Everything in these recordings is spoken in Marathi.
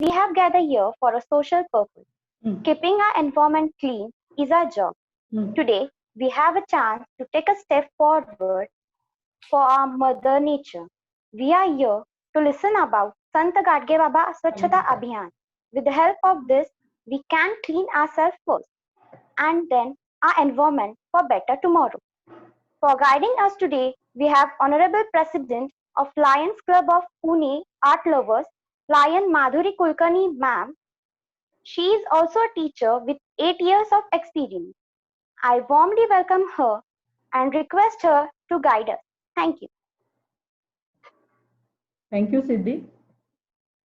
We have gathered here for a social purpose. Keeping our environment clean is our job. Today, we have a chance to take a step forward for our Mother Nature. We are here to listen about Sant Gadge Baba Swachhata Abhiyan. With the help of this, we can clean ourselves first and then our environment for better tomorrow. For guiding us today, we have Honorable President of Lions Club of Pune Art Lovers, Lion Madhuri Kulkarni ma'am. She is also a teacher with 8 years of experience. I warmly welcome her and request her to guide us. Thank you. Thank you, Siddhi.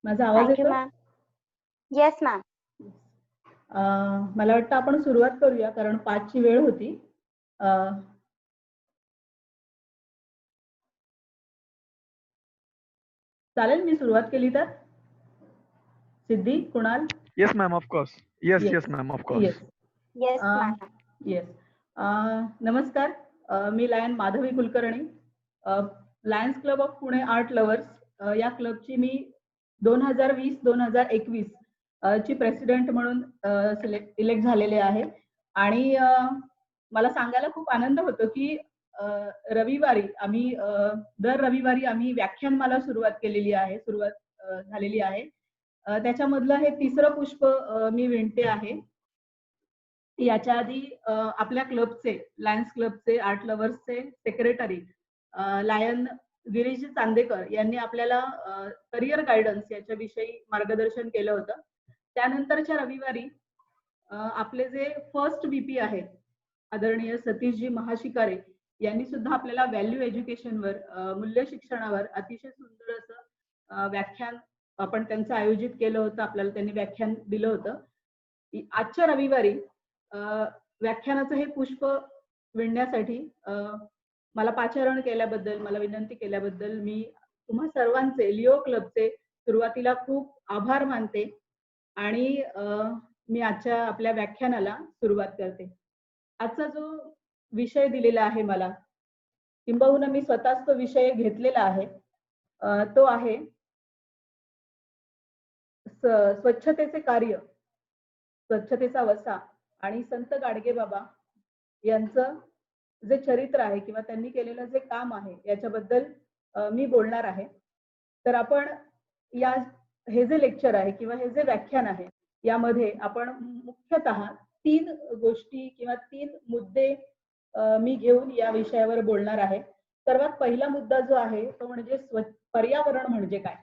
माझा आवाज Thank you, येतो? ma'am. Yes, ma'am. मला वाटतं आपण सुरुवात करूया कारण 5 ची वेळ होती. चालेल मी सुरुवात केली तर? सिद्धी, Kunal? Yes, ma'am, of course. Yes, ma'am, of course. Yes, ma'am. Yes. नमस्कार, मी Lion Madhavi Kulkarni, Lions Club of Pune Art Lovers या क्लबची मी 2020-2021 ची प्रेसिडेंट म्हणून इलेक्ट झालेले आहे. आणि मला सांगायला खूप आनंद होतो की रविवारी आम्ही दर रविवारी आम्ही व्याख्यानमाला सुरुवात झालेली आहे. त्याच्यामधलं हे तिसरं पुष्प मी विणते आहे. याच्या आधी आपल्या क्लबचे, लायन्स क्लबचे आर्ट लवर्सचे सेक्रेटरी लायन गिरीश चांदेकर यांनी आपल्याला करिअर गायडन्स याच्याविषयी मार्गदर्शन केलं होतं. त्यानंतरच्या रविवारी आपले जे फर्स्ट VP आहेत आदरणीय सतीशजी महाशिकारे यांनी सुद्धा आपल्याला व्हॅल्यू एज्युकेशनवर, मूल्य शिक्षणावर अतिशय सुंदर असं व्याख्यान आपण त्यांचं आयोजित केलं होतं. आपल्याला त्यांनी व्याख्यान दिलं होतं. आजच्या रविवारी व्याख्यानाचं हे पुष्प विणण्यासाठी मला पाचारण केल्याबद्दल, मला विनंती केल्याबद्दल मी तुम्हा सर्वांचे, लिओ क्लबचे सुरुवातीला खूप आभार मानते आणि मी आजच्या आपल्या व्याख्यानाला सुरुवात करते. आजचा जो विषय दिलेला आहे मला, किंबहुना मी स्वतःच तो विषय घेतलेला आहे, तो आहे स्वच्छतेचे कार्य, स्वच्छतेचा वसा आणि संत गाडगेबाबा यांचं जे चरित्र आहे किंवा त्यांनी केलेलं जे काम आहे याच्याबद्दल मी बोलणार आहे. तर आपण हे जे लेक्चर आहे किंवा हे जे व्याख्यान आहे यामध्ये आपण मुख्यतः 3 गोष्टी किंवा 3 मुद्दे मी घेऊन या विषयावर बोलणार आहे. सर्वात पहिला मुद्दा जो आहे तो म्हणजे पर्यावरण म्हणजे काय,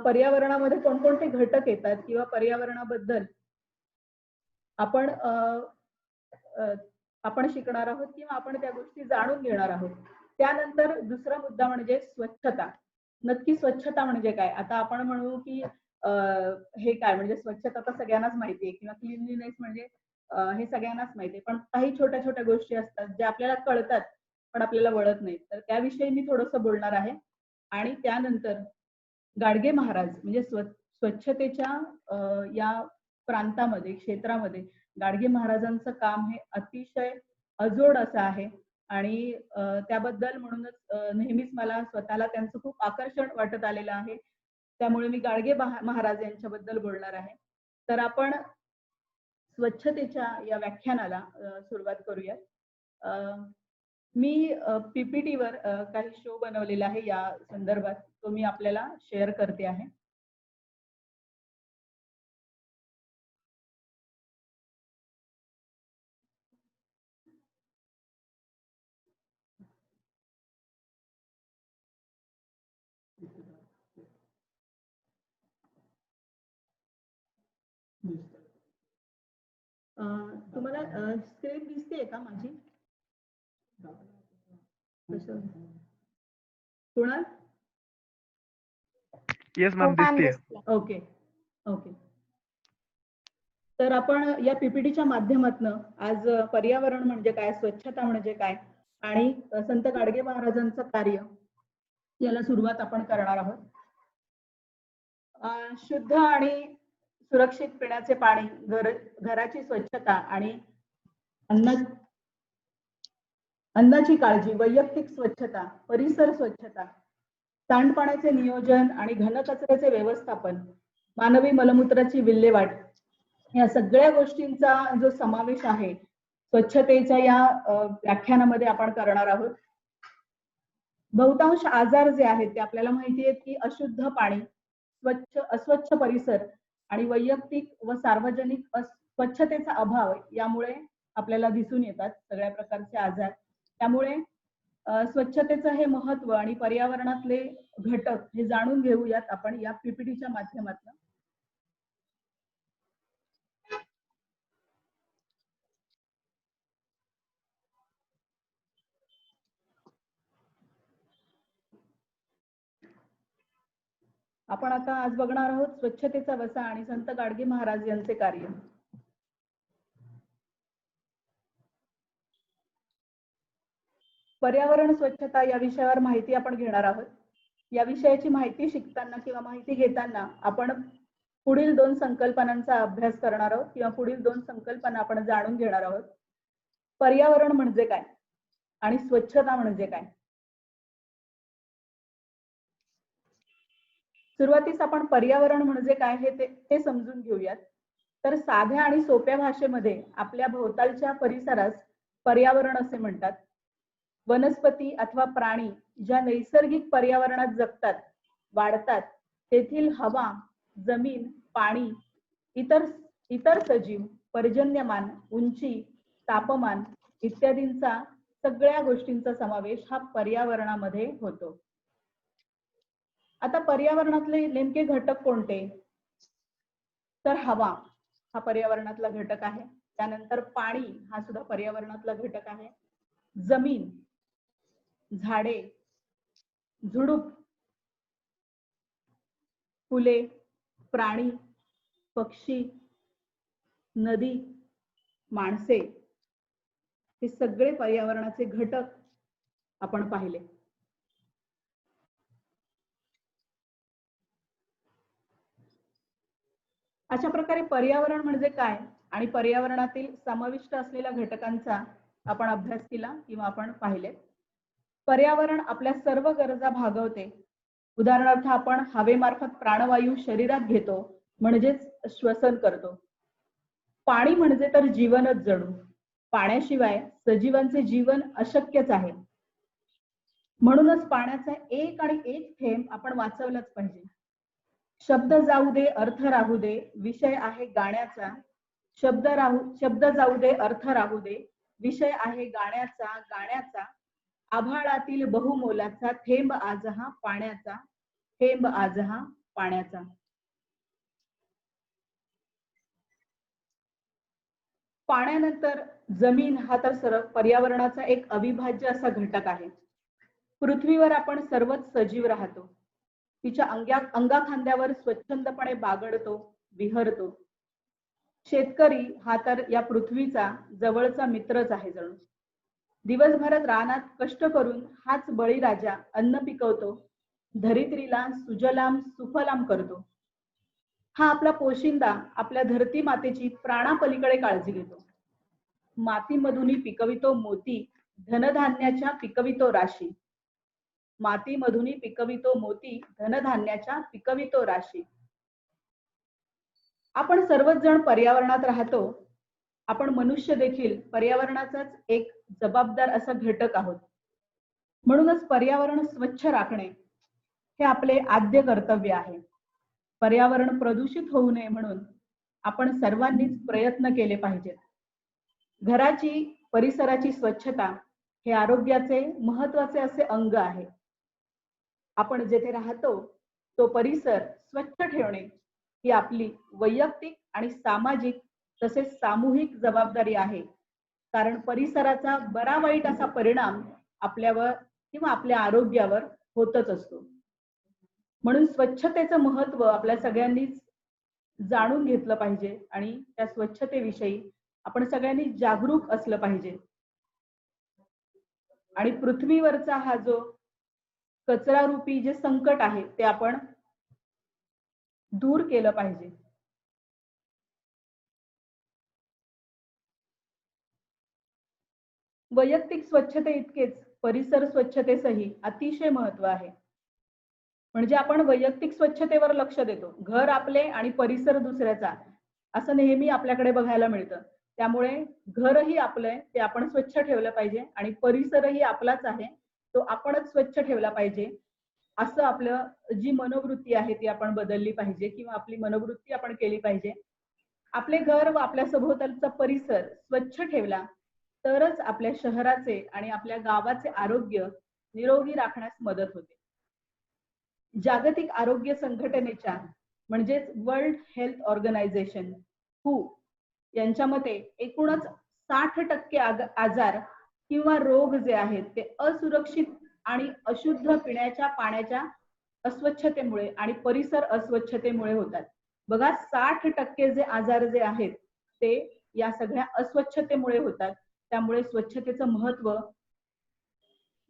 पर्यावरणामध्ये कोणकोणते घटक येतात किंवा पर्यावरणाबद्दल आपण शिकणार आहोत किंवा आपण त्या गोष्टी जाणून घेणार आहोत. त्यानंतर दुसरा मुद्दा म्हणजे स्वच्छता. नक्की स्वच्छता म्हणजे काय? आता आपण म्हणू की हे काय म्हणजे स्वच्छता तर सगळ्यांनाच माहिती आहे किंवा क्लीनलीनेस म्हणजे हे सगळ्यांनाच माहिती आहे, पण काही छोट्या छोट्या गोष्टी असतात ज्या आपल्याला कळतात पण आपल्याला वळत नाहीत. तर त्याविषयी मी थोडंसं बोलणार आहे. आणि त्यानंतर गाडगे महाराज म्हणजे स्वच्छतेच्या या प्रांतामध्ये, क्षेत्रामध्ये गाडगे महाराजांचं काम हे अतिशय अजोड असं आहे आणि त्याबद्दल म्हणूनच नेहमीच मला स्वतःला त्यांचं खूप आकर्षण वाटत आलेलं आहे. त्यामुळे मी गाडगे महाराज यांच्याबद्दल बोलणार आहे. तर आपण स्वच्छतेच्या या व्याख्यानाला सुरुवात करूया. मी PPT वर काही शो बनवलेला आहे या संदर्भात, तो मी आपल्याला शेअर करते आहे. तुम्हाला स्क्रीन दिसते का माझी? कुणाल? Yes, ma'am, दिसते. ओके. तर आपण या PPTच्या माध्यमातून आज पर्यावरण म्हणजे काय, स्वच्छता म्हणजे काय आणि संत गाडगे महाराजांचं कार्य याला सुरुवात आपण करणार आहोत. शुद्ध आणि सुरक्षित पिण्याचे पाणी, घराची स्वच्छता आणि अन्नाची काळजी, वैयक्तिक स्वच्छता, परिसर स्वच्छता, सांडपाण्याचे नियोजन आणि घनकचऱ्याचे व्यवस्थापन मानवी मलमूत्राची विल्हेवाट, या सगळ्या गोष्टींचा जो समावेश आहे स्वच्छतेच्या या व्याख्यानामध्ये आपण करणार आहोत. बहुतांश आजार जे आहेत ते आपल्याला माहिती आहेत की अशुद्ध पाणी, अस्वच्छ परिसर आणि वैयक्तिक व सार्वजनिक स्वच्छतेचा अभाव यामुळे आपल्याला दिसून येतात सगळ्या प्रकारचे आजार. त्यामुळे स्वच्छतेचं हे महत्व आणि पर्यावरणातले घटक हे जाणून घेऊयात आपण या पीपीटीच्या माध्यमातून. आपण आता आज बघणार आहोत स्वच्छतेचा वसा आणि संत गाडगे महाराज यांचे कार्य. पर्यावरण स्वच्छता या विषयावर माहिती आपण घेणार आहोत. या विषयाची माहिती शिकताना किंवा माहिती घेताना आपण पुढील 2 संकल्पनांचा अभ्यास करणार आहोत किंवा पुढील 2 संकल्पना आपण जाणून घेणार आहोत. पर्यावरण म्हणजे काय आणि स्वच्छता म्हणजे काय. सुरुवातीस आपण पर्यावरण म्हणजे काय हे समजून घेऊयात. तर साध्या आणि सोप्या भाषेमध्ये आपल्या भोवतालच्या परिसरास पर्यावरण असे म्हणतात. वनस्पती अथवा प्राणी ज्या नैसर्गिक पर्यावरणात जगतात, वाढतात, तेथील हवा, जमीन, पाणी, इतर सजीव, पर्जन्यमान, उंची, तापमान इत्यादींचा सगळ्या गोष्टींचा समावेश हा पर्यावरणामध्ये होतो. आता पर्यावरणातले नेमके घटक कोणते. तर हवा हा पर्यावरणातला घटक आहे. त्यानंतर पाणी हा सुद्धा पर्यावरणातला घटक आहे. जमीन, झाडे, झुडूप, फुले, प्राणी, पक्षी, नदी, माणसे हे सगळे पर्यावरणाचे घटक आपण पाहिले. अशा प्रकारे पर्यावरण म्हणजे काय आणि पर्यावरणातील समाविष्ट असलेल्या घटकांचा आपण अभ्यास केला किंवा आपण पाहिले. पर्यावरण आपल्या सर्व गरजा भागवते. उदाहरणार्थ आपण हवेमार्फत प्राणवायू शरीरात घेतो म्हणजेच श्वसन करतो. पाणी म्हणजे तर जीवनच जणू. पाण्याशिवाय सजीवांचे जीवन अशक्यच आहे. म्हणूनच पाण्याचा एक आणि एक थेंब आपण वाचवलाच पाहिजे. शब्द जाऊ दे अर्थ राहू दे विषय आहे गाण्याचा. शब्द जाऊ दे अर्थ राहू दे विषय आहे गाण्याचा. आभाळातील बहुमोलाचा थेंब आज हा पाण्याचा. थेंब आज हा पाण्याचा. पाण्यानंतर जमीन हा तर पर्यावरणाचा एक अविभाज्य असा घटक आहे. पृथ्वीवर आपण सर्वच सजीव राहतो. तिच्या अंगाखांद्यावर स्वच्छंदपणे बागडतो, विहरतो. शेतकरी हा तर या पृथ्वीचा जवळचा मित्रच आहे जणू. दिवसभरात रानात कष्ट करून हाच बळीराजा अन्न पिकवतो. धरित्रीला सुजलाम सुफलाम करतो. हा आपला पोशिंदा आपल्या धरती मातेची प्राणापलीकडे काळजी घेतो. मातीमधून पिकवितो मोती, धनधान्याच्या पिकवितो राशी. मातीमधून पिकवितो मोती, धनधान्याच्या पिकवितो राशी. आपण सर्वच जण पर्यावरणात राहतो. आपण मनुष्य देखील पर्यावरणाचाच एक जबाबदार असा घटक आहोत. म्हणूनच पर्यावरण स्वच्छ राखणे हे आपले आद्य कर्तव्य आहे. पर्यावरण प्रदूषित होऊ नये म्हणून आपण सर्वांनीच प्रयत्न केले पाहिजेत. घराची, परिसराची स्वच्छता हे आरोग्याचे महत्त्वाचे असे अंग आहे. आपण जेथे राहतो तो परिसर स्वच्छ ठेवणे ही आपली वैयक्तिक आणि सामाजिक तसेच सामूहिक जबाबदारी आहे. कारण परिसराचा बरा वाईट असा परिणाम आपल्यावर किंवा आपल्या आरोग्यावर होतच असतो. म्हणून स्वच्छतेचं महत्त्व आपल्या सगळ्यांनीच जाणून घेतलं पाहिजे आणि त्या स्वच्छतेविषयी आपण सगळ्यांनी जागरूक असलं पाहिजे. आणि पृथ्वीवरचा हा जो कचरा रूपी जे संकट आहे ते आपण दूर केलं पाहिजे. वैयक्तिक स्वच्छते इतकेच परिसर स्वच्छतेसही अतिशय महत्त्व आहे. म्हणजे आपण वैयक्तिक स्वच्छतेवर लक्ष देतो. घर आपले आणि परिसर दुसऱ्याचा असं नेहमी आपल्याकडे बघायला मिळतं. त्यामुळे घरही आपलं आहे, ते आपण स्वच्छ ठेवलं पाहिजे आणि परिसरही आपलाच आहे, तो आपणच स्वच्छ ठेवला पाहिजे. असं आपलं जी मनोवृत्ती आहे ती आपण बदलली पाहिजे किंवा आपली मनोवृत्ती आपण केली पाहिजे. आपले घर व आपल्या सभोवतालचा परिसर स्वच्छ ठेवला तरच आपल्या शहराचे आणि आपल्या गावाचे आरोग्य निरोगी राखण्यास मदत होते. जागतिक आरोग्य संघटनेच्या म्हणजेच वर्ल्ड हेल्थ ऑर्गनायझेशन हू यांच्या मते एकूणच 60% आजार किंवा रोग जे आहेत ते असुरक्षित आणि अशुद्ध पिण्याच्या पाण्याच्या अस्वच्छतेमुळे आणि परिसर अस्वच्छतेमुळे होतात. बघा 60% जे आजार जे आहेत ते या सगळ्या अस्वच्छतेमुळे होतात. त्यामुळे स्वच्छतेचं महत्व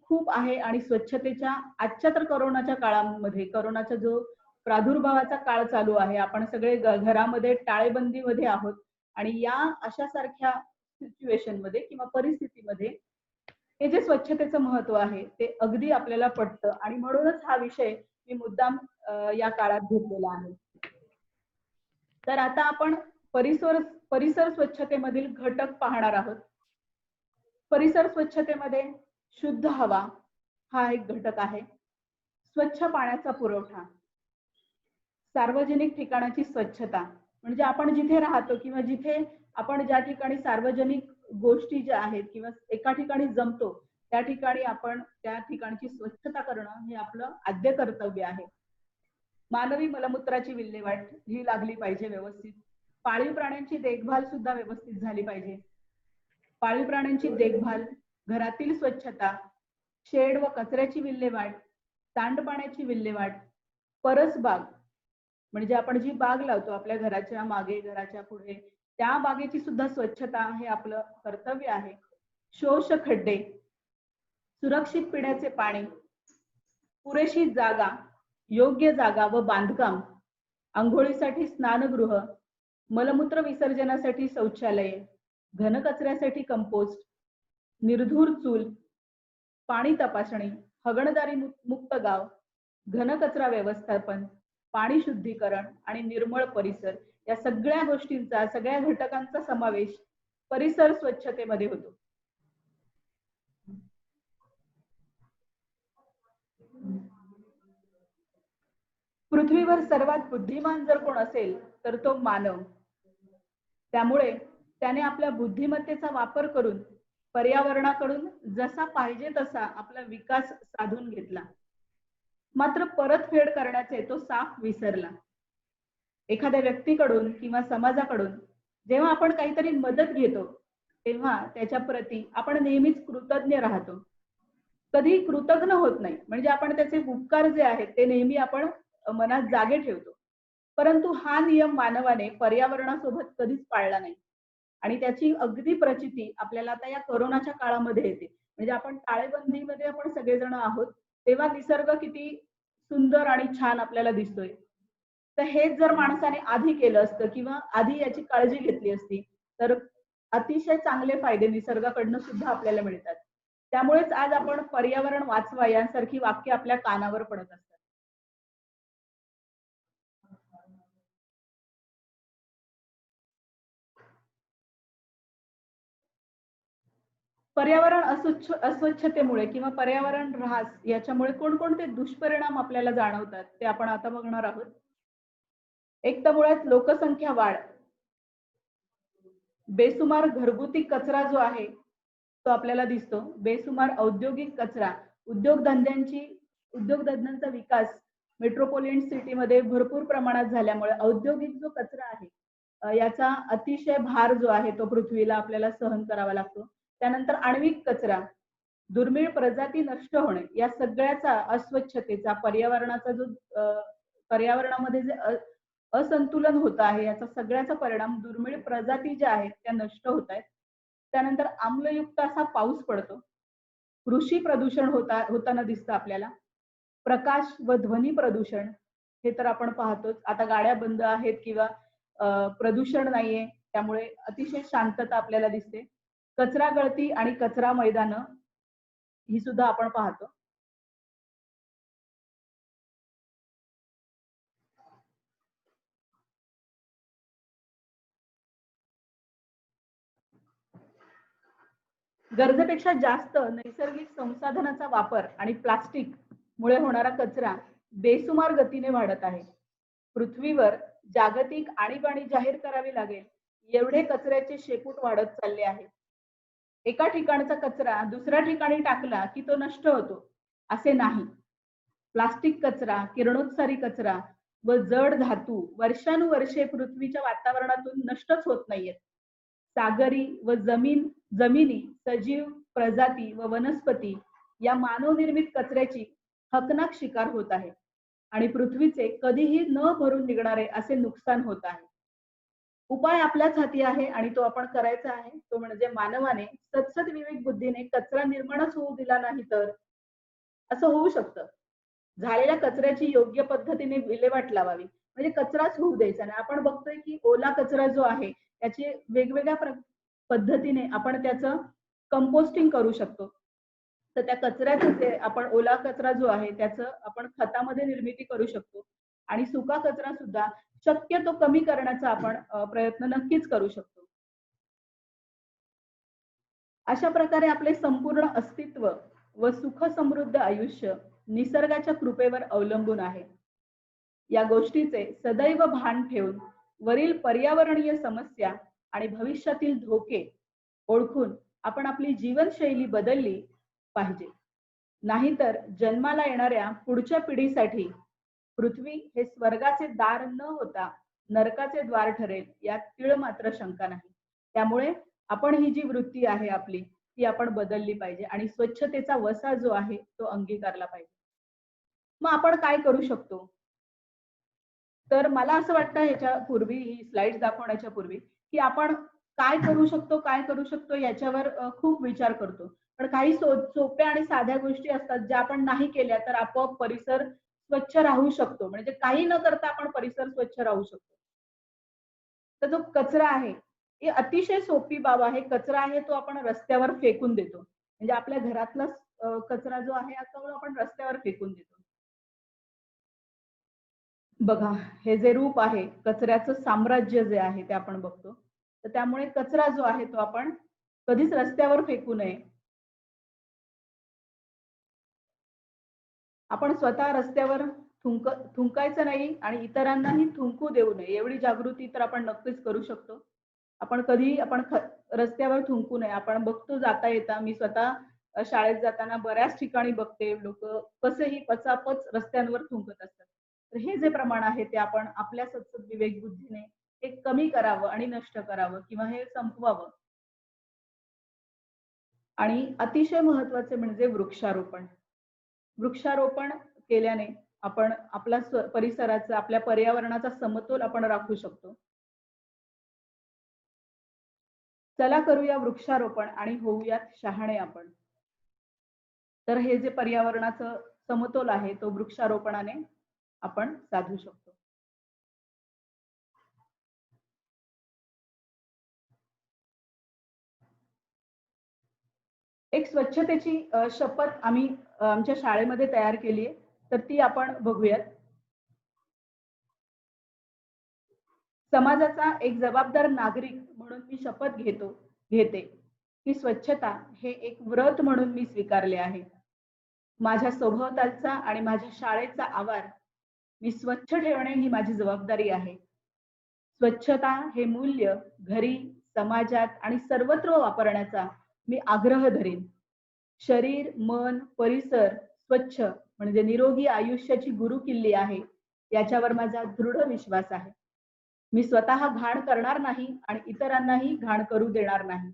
खूप आहे आणि स्वच्छतेच्या आजच्या तर कोरोनाच्या काळामध्ये कोरोनाचा जो प्रादुर्भावाचा काळ चालू आहे, आपण सगळे घरामध्ये टाळेबंदीमध्ये आहोत आणि या अशा सारख्या सिच्युएशन मध्ये किंवा परिस्थितीमध्ये हे जे स्वच्छतेचं महत्व आहे ते अगदी आपल्याला पटतं आणि म्हणूनच हा विषय मी मुद्दाम या काळात घेतलेला आहे. तर आता आपण परिसर स्वच्छतेमधील घटक पाहणार आहोत. परिसर स्वच्छतेमध्ये शुद्ध हवा हा एक घटक आहे. स्वच्छ पाण्याचा पुरवठा, सार्वजनिक ठिकाणाची स्वच्छता म्हणजे आपण जिथे राहतो किंवा जिथे आपण ज्या ठिकाणी सार्वजनिक गोष्टी ज्या आहेत किंवा एका ठिकाणी जमतो त्या ठिकाणी आपण त्या ठिकाणची स्वच्छता करणं हे आपलं आद्य कर्तव्य आहे. मानवी मलमूत्राची विल्हेवाट ही लागली पाहिजे व्यवस्थित. पाळीव प्राण्यांची देखभाल सुद्धा व्यवस्थित झाली पाहिजे. पाळीव प्राण्यांची देखभाल, घरातील स्वच्छता, शेड व कचऱ्याची विल्हेवाट, सांडपाण्याची विल्हेवाट, परसबाग म्हणजे आपण जी बाग लावतो आपल्या घराच्या मागे घराच्या पुढे त्या बागेची सुद्धा स्वच्छता हे आपलं कर्तव्य आहे. शोष खड्डे, सुरक्षित पिण्याचे पाणी, पुरेशी जागा, योग्य जागा व बांधकाम, आंघोळीसाठी स्नानगृह, मलमूत्र विसर्जनासाठी शौचालये, घनकचऱ्यासाठी कंपोस्ट, निर्धूर चूल, पाणी तपासणी, हगणदारी मुक्त गाव, घनकचरा व्यवस्थापन, पाणी शुद्धीकरण आणि निर्मळ परिसर या सगळ्या गोष्टींचा सगळ्या घटकांचा समावेश परिसर स्वच्छतेमध्ये होतो. पृथ्वीवर सर्वात बुद्धिमान जर कोण असेल तर तो मानव. त्यामुळे त्याने आपल्या बुद्धिमत्तेचा वापर करून पर्यावरणाकडून जसा पाहिजे तसा आपला विकास साधून घेतला. मात्र परतफेड करण्याचे तो साफ विसरला. एखाद्या व्यक्तीकडून किंवा समाजाकडून जेव्हा आपण काहीतरी मदत घेतो तेव्हा त्याच्या प्रती आपण नेहमीच कृतज्ञ राहतो, कधी कृतज्ञ होत नाही. म्हणजे आपण त्याचे उपकार जे आहेत ते नेहमी आपण मनात जागे ठेवतो. परंतु हा नियम मानवाने पर्यावरणासोबत कधीच पाळला नाही आणि त्याची अगदी प्रचिती आपल्याला आता या कोरोनाच्या काळामध्ये येते. म्हणजे आपण टाळेबंदीमध्ये आपण सगळेजण आहोत तेव्हा निसर्ग किती सुंदर आणि छान आपल्याला दिसतोय. तर हेच जर माणसाने आधी केलं असतं किंवा आधी याची काळजी घेतली असती तर अतिशय चांगले फायदे निसर्गाकडनं सुद्धा आपल्याला मिळतात. त्यामुळेच आज आपण पर्यावरण वाचवा यांसारखी वाक्य आपल्या कानावर पडत असतात. पर्यावरण अस्वच्छतेमुळे किंवा पर्यावरण ऱ्हास याच्यामुळे कोणकोणते दुष्परिणाम आपल्याला जाणवतात ते आपण आता बघणार आहोत. एक तर मुळात लोकसंख्या वाढ, बेसुमार घरगुती कचरा जो आहे तो आपल्याला दिसतो. बेसुमार औद्योगिक कचरा, उद्योगधंद्यांचा विकास मेट्रोपॉलिटन सिटीमध्ये भरपूर प्रमाणात झाल्यामुळे औद्योगिक जो कचरा आहे याचा अतिशय भार जो आहे तो पृथ्वीला आपल्याला सहन करावा लागतो. त्यानंतर आण्विक कचरा, दुर्मिळ प्रजाती नष्ट होणे या सगळ्याचा अस्वच्छतेचा पर्यावरणाचा जो पर्यावरणामध्ये जे असंतुलन होत आहे याचा सगळ्याचा परिणाम दुर्मिळ प्रजाती ज्या आहेत त्या नष्ट होत आहेत. त्यानंतर आम्लयुक्त असा पाऊस पडतो. कृषी प्रदूषण होताना दिसतं आपल्याला. प्रकाश व ध्वनी प्रदूषण हे तर आपण पाहतोच. आता गाड्या बंद आहेत किंवा प्रदूषण नाहीये त्यामुळे अतिशय शांतता आपल्याला दिसते. कचरा गळती आणि कचरा मैदानं ही सुद्धा आपण पाहतो. गरजेपेक्षा जास्त नैसर्गिक संसाधनाचा वापर आणि प्लास्टिक मुळे होणारा कचरा बेसुमार गतीने वाढत आहे. पृथ्वीवर जागतिक आणीबाणी जाहीर करावी लागेल एवढे कचऱ्याचे शेपूट वाढत चालले आहे. एका ठिकाणचा कचरा दुसऱ्या ठिकाणी टाकला की तो नष्ट होतो असे नाही. प्लास्टिक कचरा, किरणोत्सारी कचरा व जड धातू वर्षानुवर्षे पृथ्वीच्या वातावरणातून नष्टच होत नाहीयेत. सागरी व जमिनी, सजीव प्रजाती व वनस्पती या मानवनिर्मित कचऱ्याची हकनाक शिकार होत आहे आणि पृथ्वीचे कधीही न भरून निघणारे असे नुकसान होत आहे. उपाय आपल्याच हाती आहे आणि तो आपण करायचा आहे. तो म्हणजे मानवाने सदसद विवेक बुद्धीने कचरा निर्माणच होऊ दिला नाही तर असं होऊ शकतं. झालेल्या कचऱ्याची योग्य पद्धतीने विल्हेवाट लावावी, म्हणजे कचराच होऊ द्यायचा नाही. आपण बघतोय की ओला कचरा जो आहे त्याचे वेगवेगळ्या पद्धतीने आपण त्याचं कंपोस्टिंग करू शकतो. तर त्या कचऱ्याचं जे आपण ओला कचरा जो आहे त्याचं आपण खतामध्ये निर्मिती करू शकतो आणि सुका कचरा सुद्धा शक्यतो कमी करण्याचा आपण प्रयत्न नक्कीच करू शकतो. अशा प्रकारे आपले संपूर्ण अस्तित्व व सुख समृद्ध आयुष्य निसर्गाच्या कृपेवर अवलंबून आहे. या गोष्टीचे सदैव भान ठेवून वरील पर्यावरणीय समस्या आणि भविष्यातील धोके ओळखून आपण आपली जीवनशैली बदलली पाहिजे. नाहीतर जन्माला येणाऱ्या पुढच्या पिढीसाठी पृथ्वी हे स्वर्गाचे दार न होता नरकाचे द्वार ठरेल यात तीळ मात्र शंका नाही. त्यामुळे आपण ही जी वृत्ती आहे आपली ती आपण बदलली पाहिजे आणि स्वच्छतेचा वसा जो आहे तो अंगीकारला पाहिजे. मग आपण काय करू शकतो? तर मला असं वाटतं याच्या पूर्वी ही स्लाइड दाखवण्याच्या पूर्वी की आपण काय करू शकतो याच्यावर खूप विचार करतो. पण काही सोप्या आणि साध्या गोष्टी असतात ज्या आपण नाही केल्या तर आपोआप परिसर स्वच्छ राहू शकतो. म्हणजे काही न करता आपण परिसर स्वच्छ राहू शकतो. तर जो कचरा आहे ही अतिशय सोपी बाब आहे. कचरा आहे तो आपण रस्त्यावर फेकून देतो. म्हणजे आपल्या घरातला कचरा जो आहे तो आपण रस्त्यावर फेकून देतो. बघा, हे जे रूप आहे कचऱ्याचं साम्राज्य जे आहे ते आपण बघतो. तर त्यामुळे कचरा जो आहे तो आपण कधीच रस्त्यावर फेकू नये. आपण स्वतः रस्त्यावर थुंकायचं नाही आणि इतरांनाही थुंकू देऊ नये एवढी जागृती तर आपण नक्कीच करू शकतो. आपण कधी रस्त्यावर थुंकू नये. आपण बघतो जाता येता, मी स्वतः शाळेत जाताना बऱ्याच ठिकाणी बघते लोक कसेही पचापच रस्त्यांवर थुंकत असतात. तर हे जे प्रमाण आहे ते आपण आपल्या सतत विवेक बुद्धीने हे कमी करावं आणि नष्ट करावं किंवा हे संपवावं. आणि अतिशय महत्वाचे म्हणजे वृक्षारोपण. वृक्षारोपण केल्याने आपण आपला परिसराचा, आपल्या पर्यावरणाचा समतोल आपण राखू शकतो. चला करूया वृक्षारोपण आणि होऊयात शहाणे आपण. तर हे जे पर्यावरणाचं समतोल आहे तो वृक्षारोपणाने आपण साधू शकतो. एक स्वच्छतेची शपथ आम्ही आमच्या शाळेमध्ये तयार केली आहे, तर ती आपण बघूयात. समाजाचा एक जबाबदार नागरिक म्हणून मी शपथ घेते की स्वच्छता हे एक व्रत म्हणून मी स्वीकारले आहे. माझ्या सभोवतालचा आणि माझ्या शाळेचा आवार मी स्वच्छ ठेवणे ही माझी जबाबदारी आहे. स्वच्छता हे मूल्य घरी, समाजात आणि सर्वत्र वापरण्याचा मी आग्रह धरेन. शरीर, मन, परिसर स्वच्छ म्हणजे निरोगी आयुष्याची गुरुकिल्ली आहे याच्यावर माझा दृढ विश्वास आहे. मी स्वतः घाण करणार नाही आणि इतरांनाही घाण करू देणार नाही.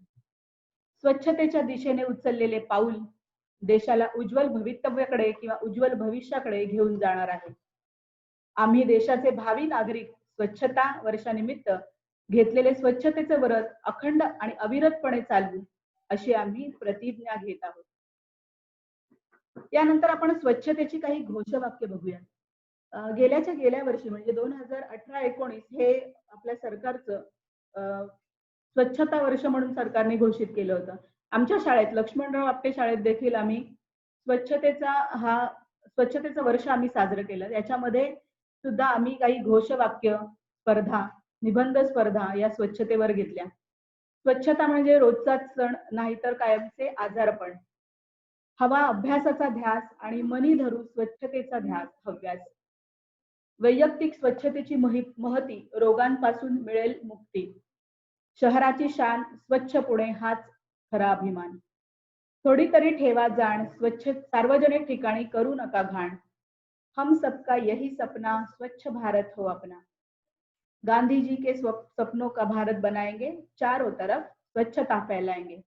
स्वच्छतेच्या दिशेने उचललेले पाऊल देशाला उज्ज्वल भवितव्याकडे किंवा उज्ज्वल भविष्याकडे घेऊन जाणार आहे. आम्ही देशाचे भावी नागरिक स्वच्छता वर्षानिमित्त घेतलेले स्वच्छतेचे व्रत अखंड आणि अविरतपणे चालवू अशी आम्ही प्रतिज्ञा घेत आहोत. यानंतर आपण स्वच्छतेची काही घोषवाक्य बघूया. गेल्या वर्षी म्हणजे 2018-19 हे आपल्या सरकारचं स्वच्छता वर्ष म्हणून सरकारने घोषित केलं होतं. आमच्या शाळेत लक्ष्मणराव आपटे शाळेत देखील आम्ही स्वच्छतेचं वर्ष आम्ही साजरं केलं. याच्यामध्ये सुद्धा आम्ही काही घोषवाक्य स्पर्धा, निबंध स्पर्धा या स्वच्छतेवर घेतल्या. स्वच्छता म्हणजे रोजचाच सण नाही तर कायमचे आजारपण. हवा अभ्यासाचा ध्यास आणि मनी धरू स्वच्छतेचा ध्यास हव्यास. वैयक्तिक स्वच्छतेची महती रोगांपासून मिळेल मुक्ती. शहराची शान स्वच्छ पुणे हाच खरा अभिमान. थोडी तरी ठेवा जाण स्वच्छ सार्वजनिक ठिकाणी करू नका घाण. हम सबका यही सपना स्वच्छ भारत हो अपना. गांधी जी के सपनों का भारत बनाएंगे, चारों तरफ स्वच्छता फैलाएंगे.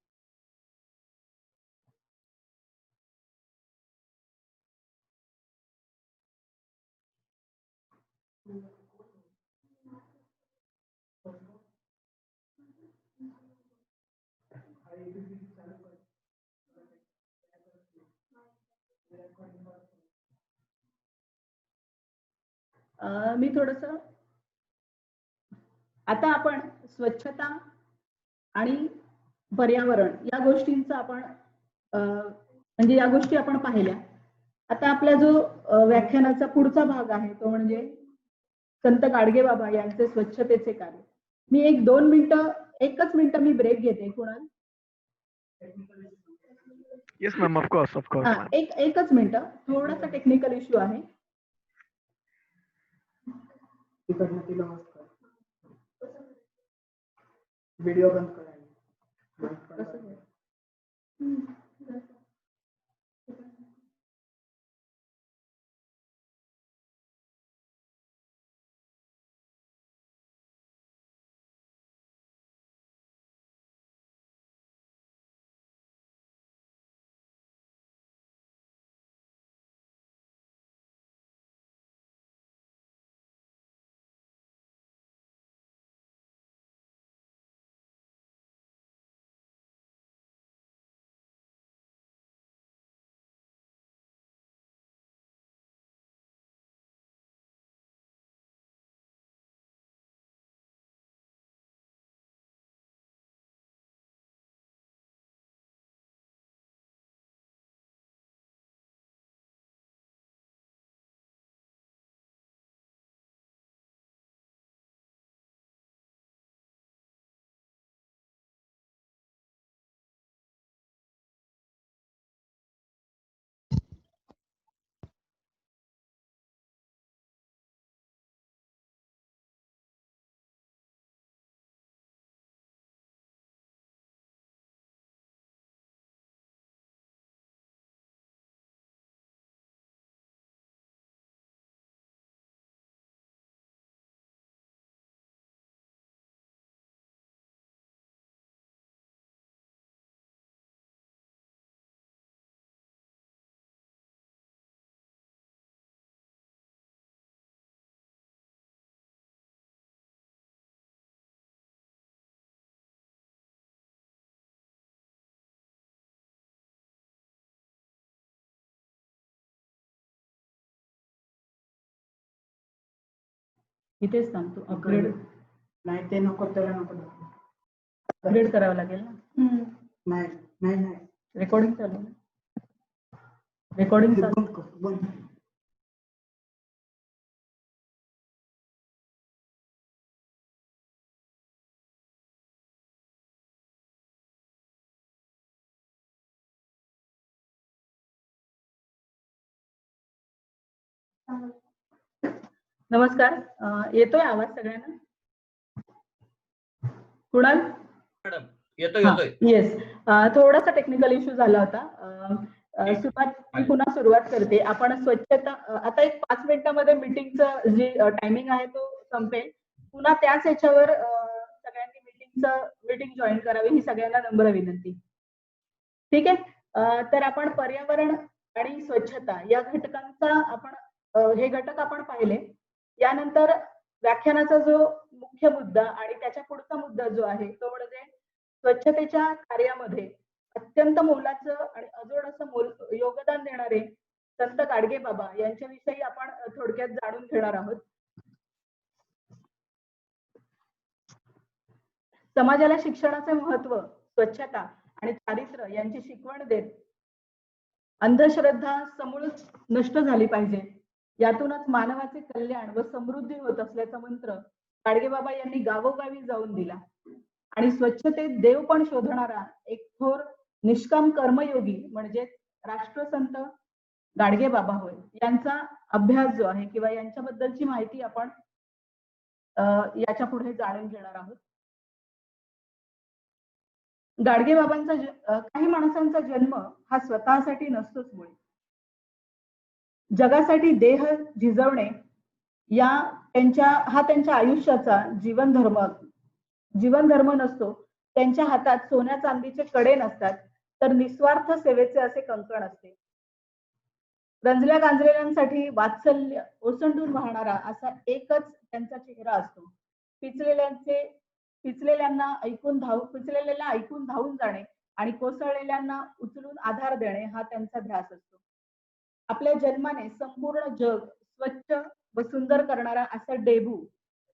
मी थोडस आता आपण स्वच्छता आणि पर्यावरण या गोष्टींचा आपण म्हणजे या गोष्टी आपण पाहिल्या. आता आपला जो व्याख्यानाचा पुढचा भाग आहे तो म्हणजे संत गाडगेबाबा यांचे स्वच्छतेचे कार्य. मी एकच मिनिट मी ब्रेक घेते. Kunal? Yes ma'am, of course of course. एकच मिनिट, थोडासा टेक्निकल इश्यू आहे. व्हिडिओ बंद करायला. इथेच सांगतो अपग्रेड नाही, ते नको, त्याला नको. अपग्रेड करावं लागेल ना. नाही नाही नाही, रेकॉर्डिंग चालू आहे. रेकॉर्डिंग चालू. बंद कर, बंद. नमस्कार, येतोय आवाज सगळ्यांना? कुणाल? मॅडम येतोय. येस, थोडासा टेक्निकल इश्यू झाला होता. पुन्हा सुरुवात करते. आपण स्वच्छता आता एक 5 मिनिटांमध्ये मीटिंगचं जे टायमिंग आहे तो संपेल. पुन्हा त्याच ह्याच्यावर सगळ्यांनी मीटिंग जॉईन करावी ही सगळ्यांना नम्र विनंती. ठीक आहे. तर आपण पर्यावरण आणि स्वच्छता या घटकांचा हे घटक आपण पाहिले. यानंतर व्याख्यानाचा जो मुख्य मुद्दा आणि त्याच्या पुढचा मुद्दा जो आहे तो म्हणजे स्वच्छतेच्या कार्यामध्ये अत्यंत मोलाचं आणि अजोड असं योगदान देणारे संत गाडगेबाबा यांच्याविषयी आपण थोडक्यात जाणून घेणार आहोत. समाजाला शिक्षणाचे महत्व, स्वच्छता आणि चारित्र्य यांची शिकवण देत अंधश्रद्धा समूळ नष्ट झाली पाहिजे. यातूनच मानवाचे कल्याण व समृद्धी होत असल्याचा मंत्र गाडगेबाबा यांनी गावोगावी जाऊन दिला. आणि स्वच्छतेत देव पण शोधणारा एक थोर निष्काम कर्मयोगी म्हणजे राष्ट्रसंत गाडगे बाबा होय यांचा अभ्यास जो आहे किंवा यांच्याबद्दलची माहिती आपण याच्या पुढे जाणून घेणार आहोत. गाडगे बाबांचा काही माणसांचा जन्म हा स्वतःसाठी नसतोच मुळे. जगासाठी देह झिजवणे हा त्यांच्या आयुष्याचा जीवनधर्म नसतो. त्यांच्या हातात सोन्या चांदीचे कडे नसतात, तर निस्वार्थ सेवेचे असे कंकण असते. रंजल्या गांजलेल्यांसाठी वात्सल्य ओसंडून वाहणारा असा एकच त्यांचा चेहरा असतो. पिचलेल्यांना ऐकून धावून जाणे आणि कोसळलेल्यांना उचलून आधार देणे हा त्यांचा ध्यास असतो. आपल्या जन्माने संपूर्ण जग स्वच्छ व सुंदर करणारा असा डेबू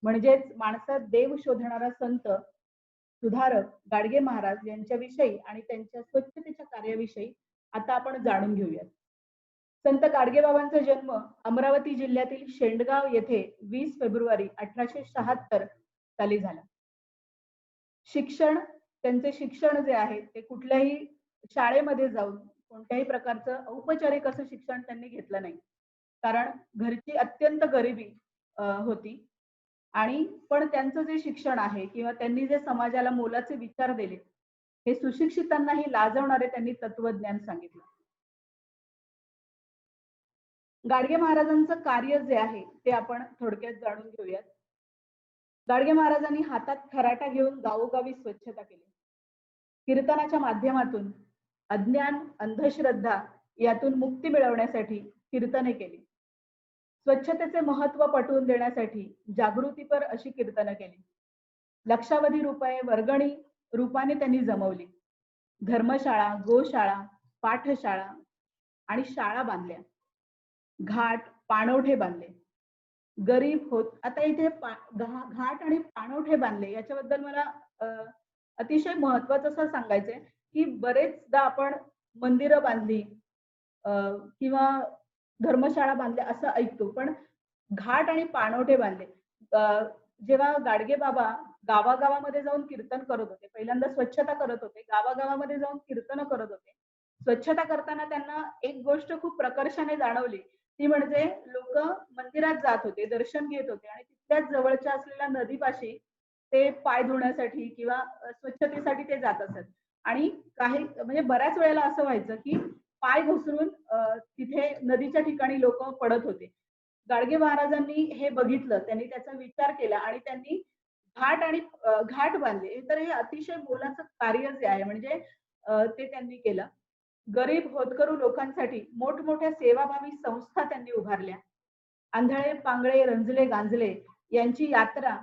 म्हणजेच माणसात देव शोधणारा संत सुधारक गाडगे महाराज यांच्याविषयी आणि त्यांच्या स्वच्छतेच्या कार्याविषयी आता आपण जाणून घेऊयात. संत गाडगेबाबांचा जन्म अमरावती जिल्ह्यातील शेंडगाव येथे 20 फेब्रुवारी 1876 साली झाला. त्यांचे शिक्षण जे आहे ते कुठल्याही शाळेमध्ये जाऊन कोणत्याही प्रकारचं औपचारिक असं शिक्षण त्यांनी घेतलं नाही, कारण घरची अत्यंत गरिबी होती. आणि पण त्यांचं जे शिक्षण आहे किंवा त्यांनी जे समाजाला मोलाचे विचार दिले हे सुशिक्षितांनाही लाजवणारे त्यांनी तत्वज्ञान सांगितलं. गाडगे महाराजांचं कार्य जे आहे ते आपण थोडक्यात जाणून घेऊयात. गाडगे महाराजांनी हातात खराटा घेऊन गावोगावी स्वच्छता केली. कीर्तनाच्या माध्यमातून अज्ञान अंधश्रद्धा यातून मुक्ती मिळवण्यासाठी कीर्तने केली. स्वच्छतेचे महत्व पटवून देण्यासाठी जागृतीपर अशी कीर्तनं केली. लक्षावधी रुपये वर्गणी रूपाने त्यांनी जमवली. धर्मशाळा, गोशाळा, पाठशाळा आणि शाळा बांधल्या. घाट पाणवठे बांधले. गरीब होत आता इथे घाट आणि पाणवठे बांधले याच्याबद्दल मला अतिशय महत्वाचं असं सांगायचंय की बरेचदा आपण मंदिरं बांधली किंवा धर्मशाळा बांधल्या असं ऐकतो, पण घाट आणि पाणवठे बांधले. जेव्हा गाडगे बाबा गावागावामध्ये जाऊन कीर्तन करत होते, पहिल्यांदा स्वच्छता करत होते, गावागावामध्ये जाऊन कीर्तन करत होते. स्वच्छता करताना त्यांना एक गोष्ट खूप प्रकर्षाने जाणवली, ती म्हणजे लोक मंदिरात जात होते, दर्शन घेत होते आणि तिथल्याच जवळच्या असलेल्या नदीपाशी ते पाय धुण्यासाठी किंवा स्वच्छतेसाठी ते जात असत. आणि काही म्हणजे बऱ्याच वेळेला असं व्हायचं की पाय घसरून तिथे नदीच्या ठिकाणी लोक पडत होते. गाडगे महाराजांनी हे बघितलं, त्यांनी त्याचा विचार केला आणि त्यांनी घाट बांधले. तर हे अतिशय मोलाचं कार्य जे आहे म्हणजे ते त्यांनी केलं. गरीब होतकरू लोकांसाठी मोठमोठ्या सेवाभावी संस्था त्यांनी उभारल्या. आंधळे पांगळे रंजले गांजले यांची यात्रा